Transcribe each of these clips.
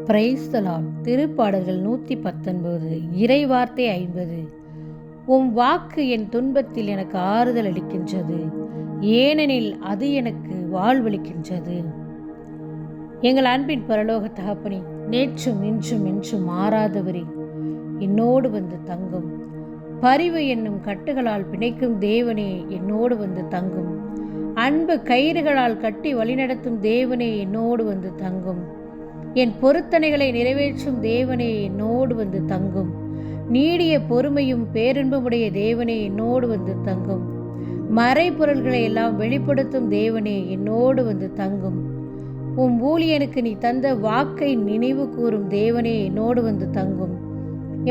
Praise the Lord. திருப்பாடல்கள் 119 இறைவார்த்தை 50. உம் வாக்கு என் துன்பத்தில் எனக்கு ஆறுதல் அளிக்கின்றது, ஏனெனில் அது எனக்கு வாழ்வளிக்கின்றது. எங்கள் அன்பின் பரலோக தகப்பனே, நேற்றும் இன்றும் என்றும் மாறாதவரே, என்னோடு வந்து தங்கும். பரிவு என்னும் கட்டுகளால் பிணைக்கும் தேவனே, என்னோடு வந்து தங்கும். அன்பு கயிறுகளால் கட்டி வழிநடத்தும் தேவனே, என்னோடு வந்து தங்கும். என் பொருத்தனைகளை நிறைவேற்றும் தேவனே, என்னோடு வந்து தங்கும். நீடிய பொறுமையும் பேரன்புமுடைய தேவனே, என்னோடு வந்து தங்கும். மறைபொருள்களை எல்லாம் வெளிப்படுத்தும் தேவனே, என்னோடு வந்து தங்கும். உம் ஊழியனுக்கு நீ தந்த வாக்கை நினைவு கூறும் தேவனே, என்னோடு வந்து தங்கும்.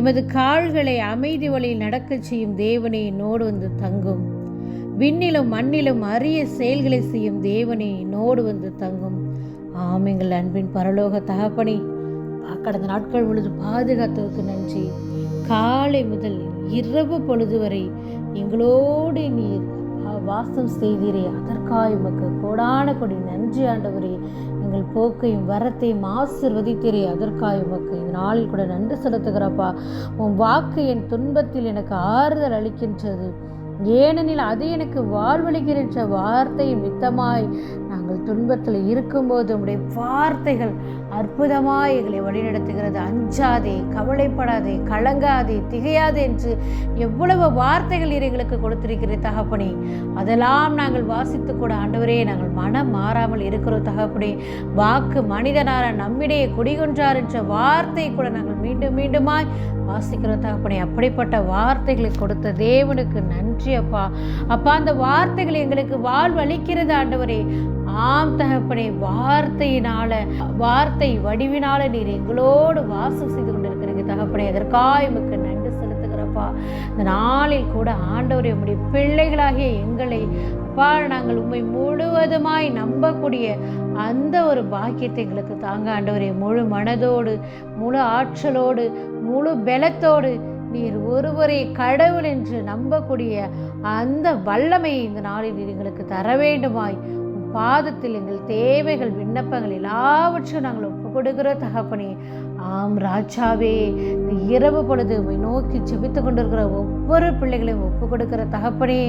எமது கால்களை அமைதி வழியில் நடக்கச் செய்யும் தேவனே, என்னோடு வந்து தங்கும். விண்ணிலும் மண்ணிலும் அரிய செயல்களை செய்யும் தேவனே, என்னோடு வந்து தங்கும். எங்கள் அன்பின் பரலோக தகப்பனே, கடந்த நாட்கள் முழுது பாதுகாத்ததுக்கு நன்றி. காலை முதல் இரவு பொழுது வரை எங்களோடு நீர் வாசம் செய்தீரே, அதற்காக உமக்கு கோடான கொடி நன்றி ஆண்டவரே. எங்கள் போக்கையும் வரத்தையும் ஆசிர்வதித்தீரே, அதற்காக உமக்கு இந்த நாளில் கூட நன்றி செலுத்துகிறப்பா. உன் வாக்கு என் துன்பத்தில் எனக்கு ஆறுதல் அளிக்கின்றது, ஏனெனில் அது எனக்கு வாழ்வளிக்கின்ற வார்த்தையின் மித்தமாய் நாங்கள் துன்பத்தில் இருக்கும்போது உம்முடைய வார்த்தைகள் அற்புதமாய் எங்களை வழிநடத்துகிறது. அஞ்சாதே, கவலைப்படாதே, கலங்காதே, திகையாதே என்று எவ்வளவு வார்த்தைகள் எங்களுக்கு கொடுத்திருக்கிற தகப்பனே, அதெல்லாம் நாங்கள் வாசித்து கூட ஆண்டவரே நாங்கள் மனம் மாறாமல் இருக்கிறோம் தகப்பனே. வாக்கு மனிதனார நம்மிடையே குடிகொன்றார் என்ற வார்த்தை கூட நாங்கள் மீண்டும் மீண்டுமாய் வாசிக்கிறோம் தகப்பனே. அப்படிப்பட்ட வார்த்தைகளை கொடுத்த தேவனுக்கு நன்றி அப்பா. அப்பா, அந்த வார்த்தைகள் எங்களுக்கு வாழ்வளிக்கிறது ஆண்டவரே. ஆம் தகப்பனே, வார்த்தை வடிவினால நீர் எங்களோடு வாசம் செய்து கொண்டிருக்கிறீங்க தகப்பனே. அதற்காக உமக்கு நன்றி செலுத்துகிறப்பா. இந்த நாளில் கூட ஆண்டவரே, உம்முடைய பிள்ளைகளாகிய எங்களை அப்பா, நாங்கள் உம்மை முழுவதுமாய் நம்பக்கூடிய அந்த ஒரு பாக்கியத்தை எங்களுக்கு தாங்க ஆண்டவரே. முழு மனதோடு, முழு ஆற்றலோடு, முழு பலத்தோடு நீர் ஒருவரே கடவுள் என்று நம்பக்கூடிய அந்த வல்லமையை இந்த நாளில் நீர் எங்களுக்கு தர வேண்டுமாய் பாதத்தில் எங்கள் தேவைகள், விண்ணப்பங்கள் எல்லாவற்றையும் நாங்கள் ஒப்பு கொடுக்கிற தகப்பனே. ஆம் ராஜாவே, இந்த இரவு பொழுது உம்மை நோக்கி ஜெபித்து கொண்டிருக்கிற ஒவ்வொரு பிள்ளைகளையும் ஒப்பு கொடுக்கிற தகப்பனே.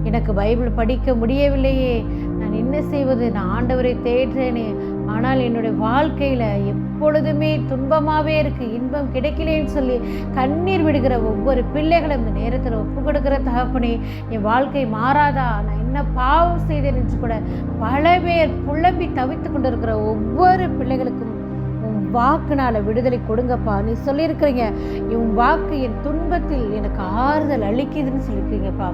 எனக்கு பைபிள் படிக்க முடியவில்லையே, நான் என்ன செய்வது? நான் ஆண்டவரை தேடுறேனே, ஆனால் என்னுடைய வாழ்க்கையில் எப்பொழுதுமே துன்பமாகவே இருக்குது, இன்பம் கிடைக்கலேன்னு சொல்லி கண்ணீர் விடுகிற ஒவ்வொரு பிள்ளைகளும் இந்த நேரத்தில் ஒப்பு கொடுக்கிற தகப்பனே. என் வாழ்க்கை மாறாதா, நான் என்ன பாவம் செய்தேன் என்று கூட பல பேர் புலம்பி தவித்து கொண்டிருக்கிற ஒவ்வொரு பிள்ளைகளுக்கும் உன் வாக்குனால விடுதலை கொடுங்கப்பா. நீ சொல்லியிருக்கிறீங்க, உன் வாக்கு என் துன்பத்தில் எனக்கு ஆறுதல் அளிக்குதுன்னு சொல்லியிருக்கீங்கப்பா.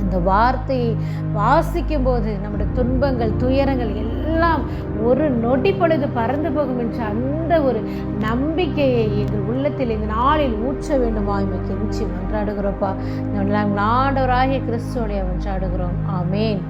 அந்த வார்த்தையை வாசிக்கும் போது நம்முடைய துன்பங்கள், துயரங்கள் எல்லாம் ஒரு நொடி பொழுது பறந்து போகும் என்ற அந்த ஒரு நம்பிக்கையை எங்கள் உள்ளத்தில் இந்த நாளில் ஊற்ற வேண்டுமா கெஞ்சி மன்றாடுகிறோப்பா. ஆண்டவராகிய கிறிஸ்துவோடைய மன்றாடுகிறோம். ஆமேன்.